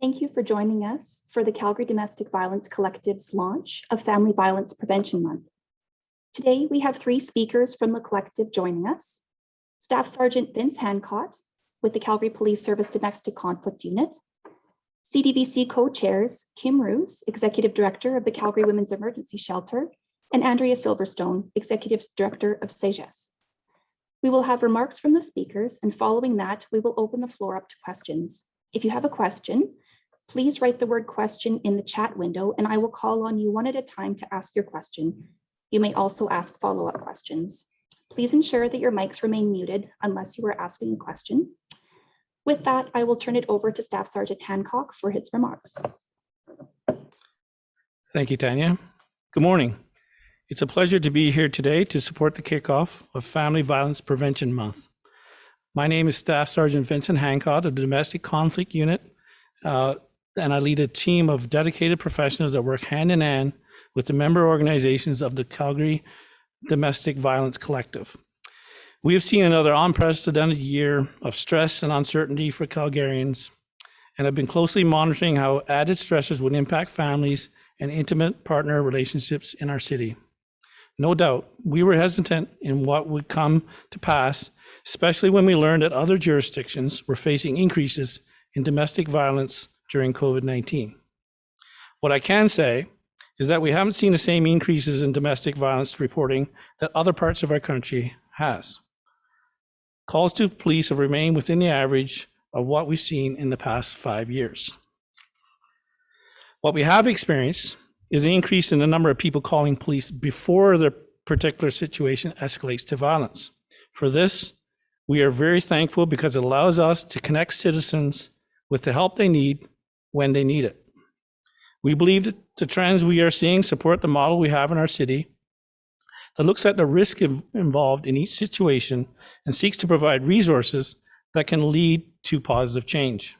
Thank you for joining us for the Calgary Domestic Violence Collective's launch of Family Violence Prevention Month. Today, we have 3 speakers from the collective joining us. Staff Sergeant Vince Hancott with the Calgary Police Service Domestic Conflict Unit, CDVC co-chairs Kim Ruse, Executive Director of the Calgary Women's Emergency Shelter, and Andrea Silverstone, Executive Director of Sagesse. We will have remarks from the speakers, and following that, we will open the floor up to questions. If you have a question, please write the word question in the chat window, and I will call on you one at a time to ask your question. You may also ask follow-up questions. Please ensure that your mics remain muted unless you are asking a question. With that, I will turn it over to Staff Sergeant Hancott for his remarks. Thank you, Tanya. Good morning. It's a pleasure to be here today to support the kickoff of Family Violence Prevention Month. My name is Staff Sergeant Vincent Hancott of the Domestic Conflict Unit, and I lead a team of dedicated professionals that work hand in hand with the member organizations of the Calgary Domestic Violence Collective. We have seen another unprecedented year of stress and uncertainty for Calgarians, and have been closely monitoring how added stressors would impact families and intimate partner relationships in our city. No doubt, we were hesitant in what would come to pass, especially when we learned that other jurisdictions were facing increases in domestic violence during COVID-19. What I can say is that we haven't seen the same increases in domestic violence reporting that other parts of our country has. Calls to police have remained within the average of what we've seen in the past 5 years. What we have experienced is an increase in the number of people calling police before their particular situation escalates to violence. For this, we are very thankful because it allows us to connect citizens with the help they need when they need it. We believe that the trends we are seeing support the model we have in our city that looks at the risk involved in each situation and seeks to provide resources that can lead to positive change.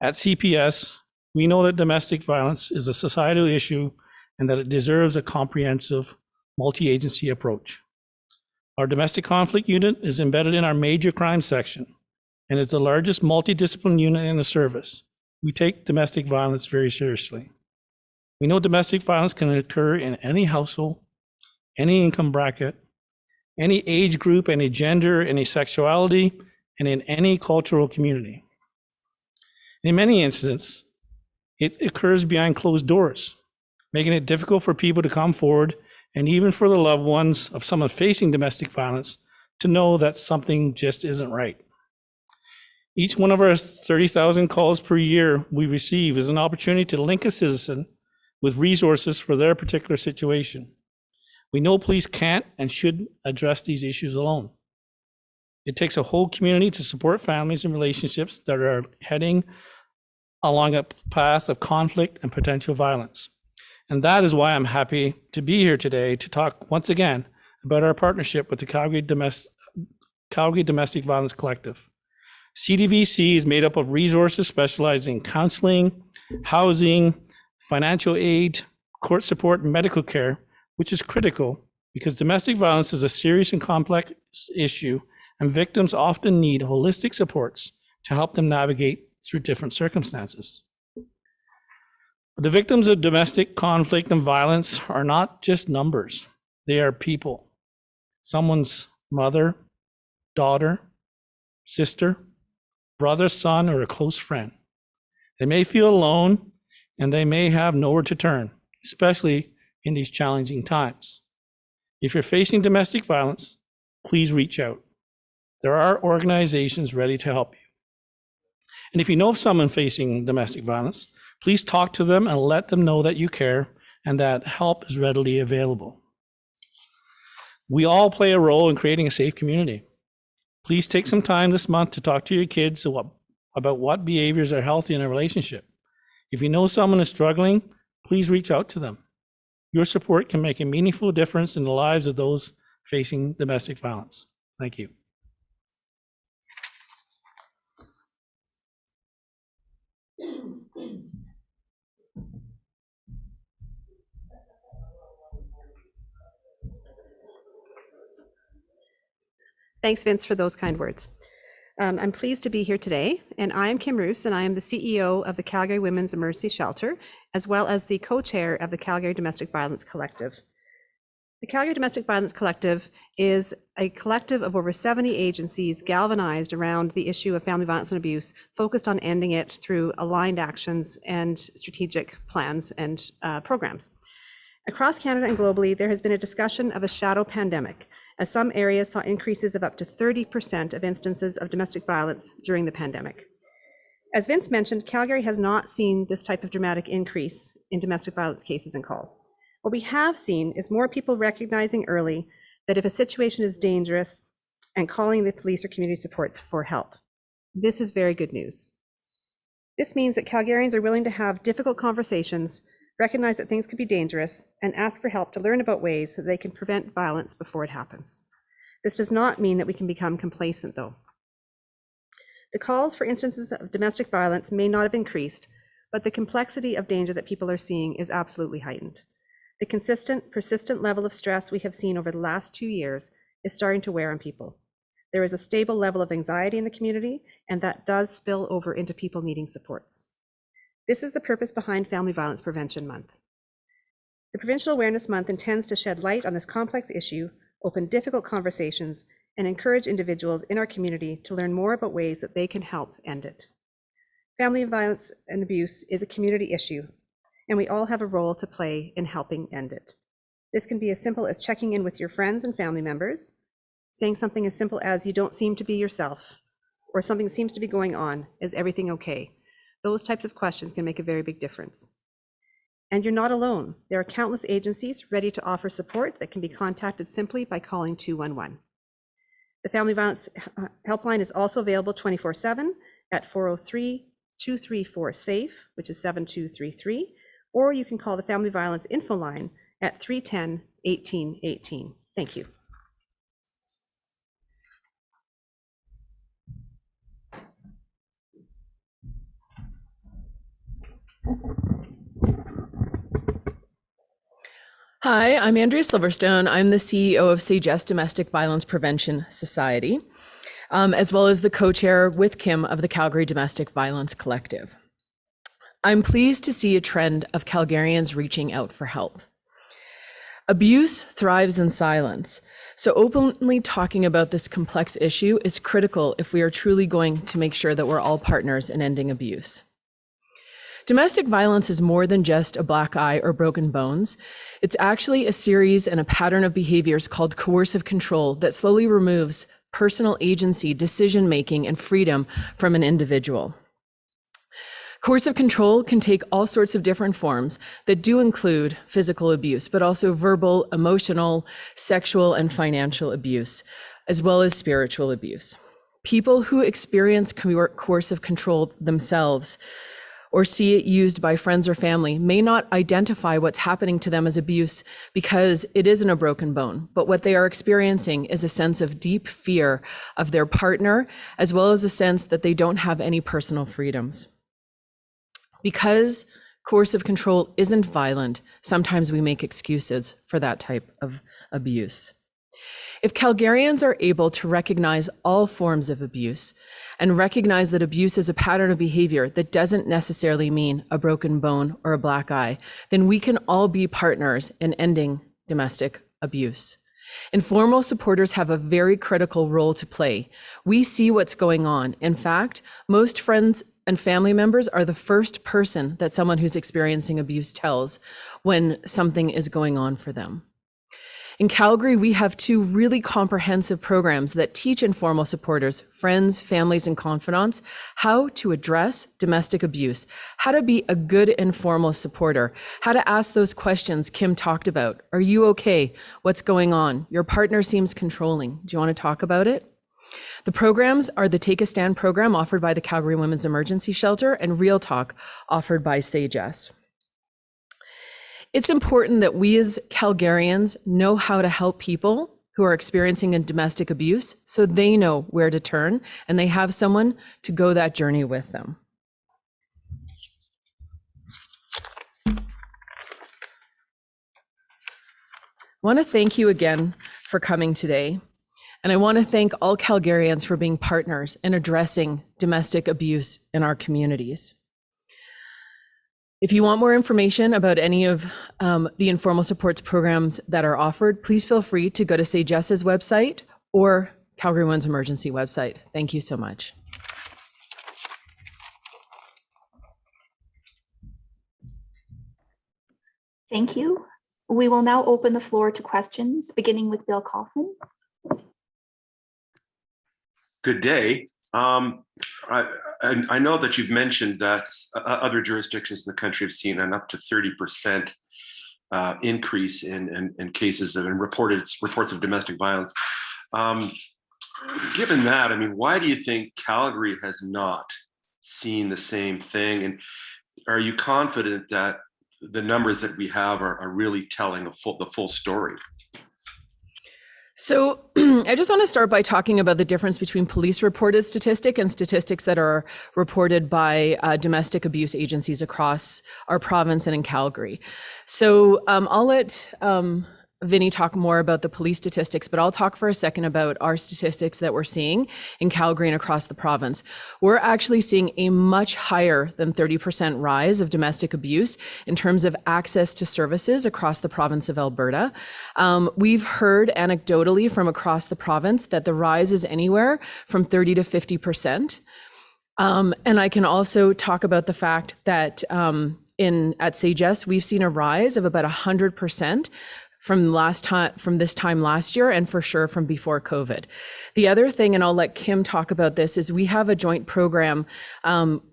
At CPS, we know that domestic violence is a societal issue and that it deserves a comprehensive multi-agency approach. Our domestic conflict unit is embedded in our major crime section and is the largest multidisciplinary unit in the service. We take domestic violence very seriously. We know domestic violence can occur in any household, any income bracket, any age group, any gender, any sexuality, and in any cultural community. In many instances, it occurs behind closed doors, making it difficult for people to come forward and even for the loved ones of someone facing domestic violence to know that something just isn't right. Each one of our 30,000 calls per year we receive is an opportunity to link a citizen with resources for their particular situation. We know police can't and should address these issues alone. It takes a whole community to support families and relationships that are heading along a path of conflict and potential violence. And that is why I'm happy to be here today to talk once again about our partnership with the Calgary Domestic Violence Collective. CDVC is made up of resources specializing in counseling, housing, financial aid, court support, and medical care, which is critical because domestic violence is a serious and complex issue, and victims often need holistic supports to help them navigate through different circumstances. The victims of domestic conflict and violence are not just numbers. They are people. Someone's mother, daughter, sister, brother, son, or a close friend. They may feel alone and they may have nowhere to turn, especially in these challenging times. If you're facing domestic violence, please reach out. There are organizations ready to help you. And if you know of someone facing domestic violence, please talk to them and let them know that you care and that help is readily available. We all play a role in creating a safe community. Please take some time this month to talk to your kids about what behaviors are healthy in a relationship. If you know someone is struggling, please reach out to them. Your support can make a meaningful difference in the lives of those facing domestic violence. Thank you. Thanks, Vince, for those kind words. I'm pleased to be here today, and I am Kim Ruse, and I am the CEO of the Calgary Women's Emergency Shelter, as well as the co-chair of the Calgary Domestic Violence Collective. The Calgary Domestic Violence Collective is a collective of over 70 agencies galvanized around the issue of family violence and abuse, focused on ending it through aligned actions and strategic plans and programs. Across Canada and globally, there has been a discussion of a shadow pandemic, as some areas saw increases of up to 30% of instances of domestic violence during the pandemic. As Vince mentioned, Calgary has not seen this type of dramatic increase in domestic violence cases and calls. What we have seen is more people recognizing early that if a situation is dangerous and calling the police or community supports for help. This is very good news. This means that Calgarians are willing to have difficult conversations, recognize that things could be dangerous, and ask for help to learn about ways that they can prevent violence before it happens. This does not mean that we can become complacent, though. The calls for instances of domestic violence may not have increased, but the complexity of danger that people are seeing is absolutely heightened. The consistent, persistent level of stress we have seen over the last 2 years is starting to wear on people. There is a stable level of anxiety in the community, and that does spill over into people needing supports. This is the purpose behind Family Violence Prevention Month. The Provincial Awareness Month intends to shed light on this complex issue, open difficult conversations, and encourage individuals in our community to learn more about ways that they can help end it. Family violence and abuse is a community issue, and we all have a role to play in helping end it. This can be as simple as checking in with your friends and family members, saying something as simple as "you don't seem to be yourself," or "something seems to be going on, is everything okay?" Those types of questions can make a very big difference. And you're not alone. There are countless agencies ready to offer support that can be contacted simply by calling 211. The Family Violence Helpline is also available 24/7 at 403-234-SAFE, which is 7233, or you can call the Family Violence Info Line at 310-1818. Thank you. Hi, I'm Andrea Silverstone. I'm the CEO of Sagesse Domestic Violence Prevention Society, as well as the co-chair with Kim of the Calgary Domestic Violence Collective. I'm pleased to see a trend of Calgarians reaching out for help. Abuse thrives in silence, so openly talking about this complex issue is critical if we are truly going to make sure that we're all partners in ending abuse. Domestic violence is more than just a black eye or broken bones. It's actually a series and a pattern of behaviors called coercive control that slowly removes personal agency, decision-making, and freedom from an individual. Coercive control can take all sorts of different forms that do include physical abuse, but also verbal, emotional, sexual, and financial abuse, as well as spiritual abuse. People who experience coercive control themselves or see it used by friends or family may not identify what's happening to them as abuse because it isn't a broken bone, but what they are experiencing is a sense of deep fear of their partner, as well as a sense that they don't have any personal freedoms. Because coercive control isn't violent, sometimes we make excuses for that type of abuse. If Calgarians are able to recognize all forms of abuse and recognize that abuse is a pattern of behavior that doesn't necessarily mean a broken bone or a black eye, then we can all be partners in ending domestic abuse. Informal supporters have a very critical role to play. We see what's going on. In fact, most friends and family members are the first person that someone who's experiencing abuse tells when something is going on for them. In Calgary, we have 2 really comprehensive programs that teach informal supporters, friends, families, and confidants how to address domestic abuse, how to be a good informal supporter, how to ask those questions Kim talked about. Are you okay? What's going on? Your partner seems controlling. Do you want to talk about it? The programs are the Take a Stand program offered by the Calgary Women's Emergency Shelter and Real Talk offered by Sagesse. It's important that we as Calgarians know how to help people who are experiencing a domestic abuse so they know where to turn and they have someone to go that journey with them. I want to thank you again for coming today. And I want to thank all Calgarians for being partners in addressing domestic abuse in our communities. If you want more information about any of the informal supports programs that are offered, please feel free to go to Sagesse's website or Calgary Women's Emergency website. Thank you so much. Thank you. We will now open the floor to questions, beginning with Bill Kaufman. Good day. I know that you've mentioned that other jurisdictions in the country have seen an up to 30% increase in cases and reports of domestic violence. Given that, I mean, why do you think Calgary has not seen the same thing? And are you confident that the numbers that we have are really telling the full story? So I just want to start by talking about the difference between police reported statistic and statistics that are reported by domestic abuse agencies across our province and in Calgary. So I'll let Vinny talk more about the police statistics, but I'll talk for a second about our statistics that we're seeing in Calgary and across the province. We're actually seeing a much higher than 30% rise of domestic abuse in terms of access to services across the province of Alberta. We've heard anecdotally from across the province that the rise is anywhere from 30 to 50%. And I can also talk about the fact that at Sagesse, we've seen a rise of about 100% from this time last year, and for sure from before COVID. The other thing, and I'll let Kim talk about this, is we have a joint program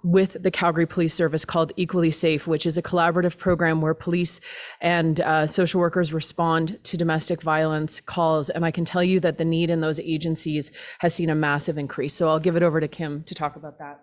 with the Calgary Police Service called Equally Safe, which is a collaborative program where police and social workers respond to domestic violence calls. And I can tell you that the need in those agencies has seen a massive increase. So I'll give it over to Kim to talk about that.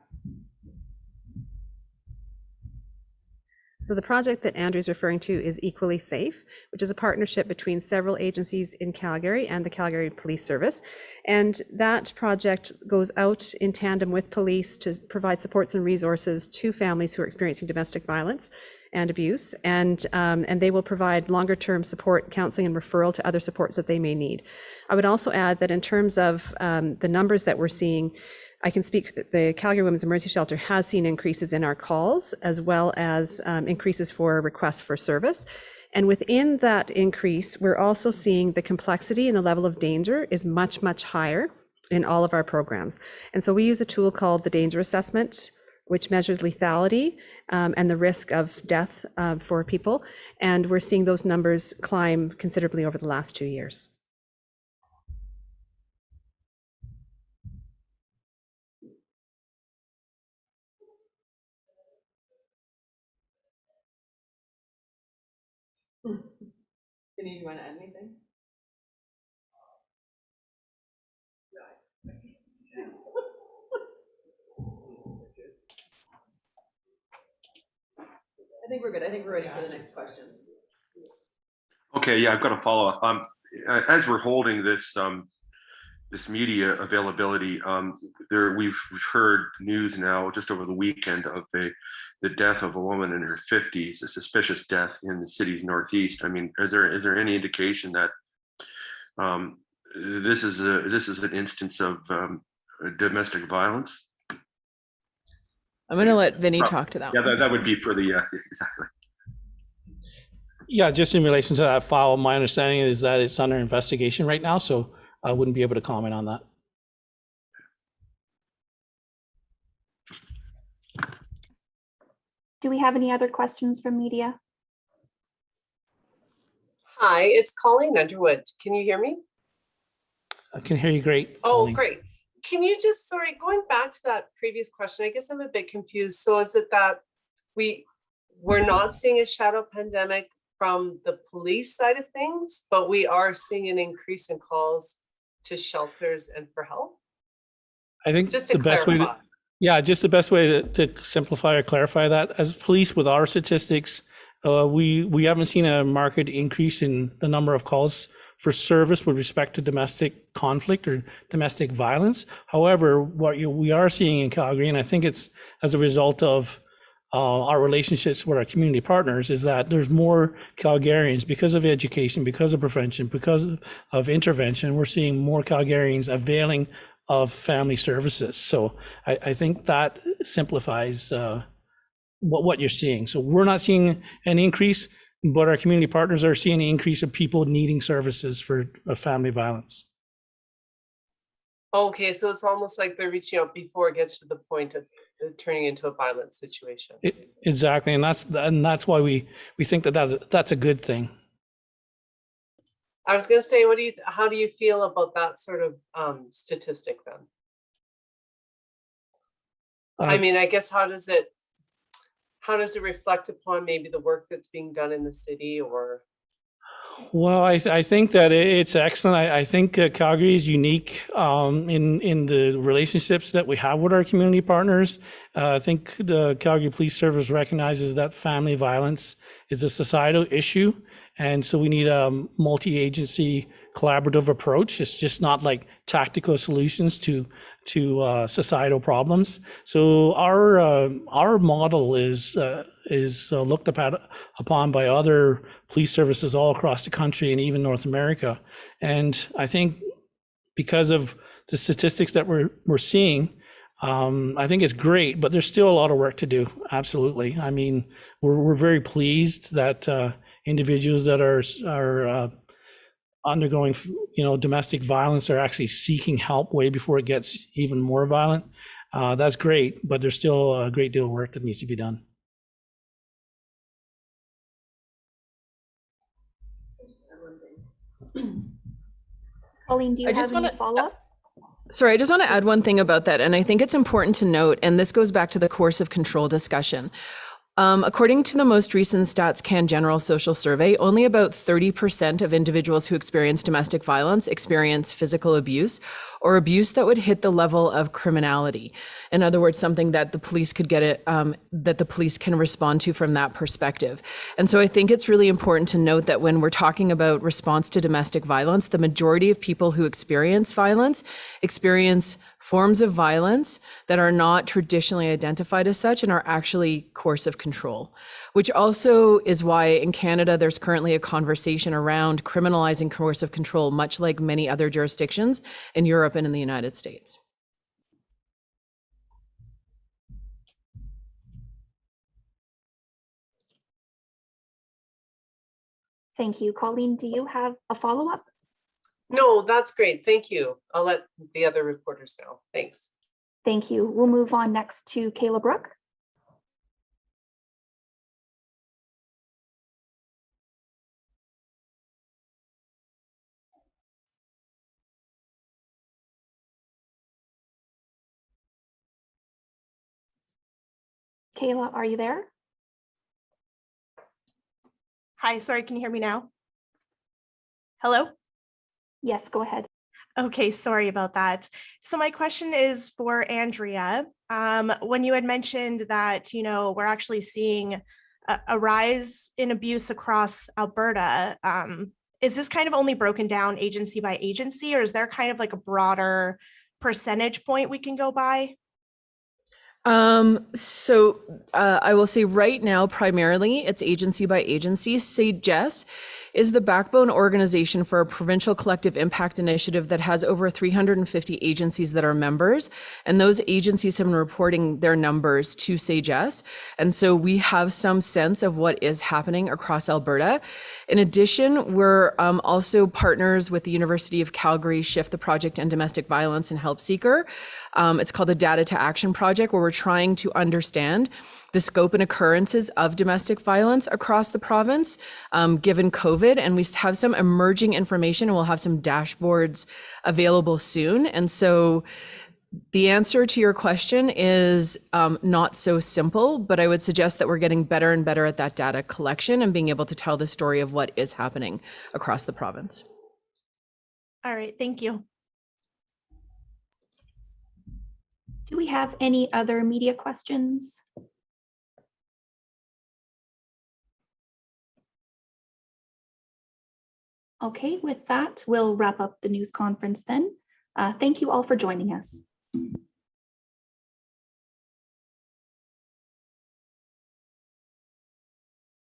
So the project that Andrew's referring to is Equally Safe, which is a partnership between several agencies in Calgary and the Calgary Police Service. And that project goes out in tandem with police to provide supports and resources to families who are experiencing domestic violence and abuse. And they will provide longer term support, counseling, and referral to other supports that they may need. I would also add that in terms of the numbers that we're seeing, I can speak that the Calgary Women's Emergency Shelter has seen increases in our calls, as well as increases for requests for service. And within that increase, we're also seeing the complexity and the level of danger is much, much higher in all of our programs. And so we use a tool called the Danger Assessment, which measures lethality and the risk of death for people. And we're seeing those numbers climb considerably over the last 2 years. Vinny, do you want to add anything? I think we're good. I think we're ready for the next question. Okay, yeah, I've got a follow-up. As we're holding this this media availability, we've heard news now just over the weekend of the death of a woman in her 50s, a suspicious death in the city's northeast. I mean, is there any indication that this is an instance of domestic violence? I'm going to let Vinny talk to that. Yeah, that would be for the exactly. Yeah, just in relation to that file, my understanding is that it's under investigation right now, so I wouldn't be able to comment on that. Do we have any other questions from media? Hi, it's Colleen Underwood. Can you hear me? I can hear you great. Oh, Colleen. great. Can you just, sorry, going back to that previous question, I guess I'm a bit confused. So is it that we're not seeing a shadow pandemic from the police side of things, but we are seeing an increase in calls to shelters and for help? I think Just to the best way clarify. just the best way to simplify or clarify that, as police with our statistics, we haven't seen a marked increase in the number of calls for service with respect to domestic conflict or domestic violence. However, what we are seeing in Calgary, and I think it's as a result of our relationships with our community partners is that there's more Calgarians because of education, because of prevention, because of intervention. We're seeing more Calgarians availing of family services. So I think that simplifies what you're seeing. So we're not seeing an increase, but our community partners are seeing an increase of people needing services for family violence. Okay, so it's almost like they're reaching out before it gets to the point of turning into a violent situation. Exactly, and that's why we think that's a good thing. I was going to say, how do you feel about that sort of statistic then? I mean, I guess how does it reflect upon maybe the work that's being done in the city or? Well, I think that it's excellent. I think Calgary is unique in the relationships that we have with our community partners. I think the Calgary Police Service recognizes that family violence is a societal issue. And so we need a multi-agency collaborative approach. It's just not like tactical solutions to societal problems. So our model is looked upon by other police services all across the country and even North America. And I think because of the statistics that we're seeing, I think it's great, but there's still a lot of work to do. Absolutely. I mean, we're very pleased that individuals that are undergoing, domestic violence are actually seeking help way before it gets even more violent. That's great, but there's still a great deal of work that needs to be done. Colleen, do you have any follow-up? Sorry, I just want to add one thing about that. And I think it's important to note, and this goes back to the course of control discussion. According to the most recent Stats Can General Social Survey, only about 30% of individuals who experience domestic violence experience physical abuse or abuse that would hit the level of criminality. In other words, something that the police could that the police can respond to from that perspective. And so I think it's really important to note that when we're talking about response to domestic violence, the majority of people who experience violence experience forms of violence that are not traditionally identified as such and are actually course of control, which also is why in Canada there's currently a conversation around criminalizing coercive control, much like many other jurisdictions in Europe and in the United States. Thank you. Colleen, do you have a follow-up? No, that's great. Thank you. I'll let the other reporters know. Thanks. Thank you. We'll move on next to Kayla Brooke. Kayla, are you there? Hi, sorry, can you hear me now? Hello? Yes, go ahead. Okay, sorry about that. So my question is for Andrea. When you had mentioned that, we're actually seeing a rise in abuse across Alberta, is this kind of only broken down agency by agency, or is there kind of like a broader percentage point we can go by? So I will say right now, primarily it's agency by agency. Sagesse is the backbone organization for a provincial collective impact initiative that has over 350 agencies that are members. And those agencies have been reporting their numbers to Sagesse. And so we have some sense of what is happening across Alberta. In addition, we're also partners with the University of Calgary, Shift the Project and Domestic Violence and Help Seeker. It's called the Data to Action Project, where we're trying to understand the scope and occurrences of domestic violence across the province, given COVID. And we have some emerging information, and we'll have some dashboards available soon. And so the answer to your question is not so simple, but I would suggest that we're getting better and better at that data collection and being able to tell the story of what is happening across the province. All right, thank you. Do we have any other media questions? Okay, with that, we'll wrap up the news conference then. Thank you all for joining us.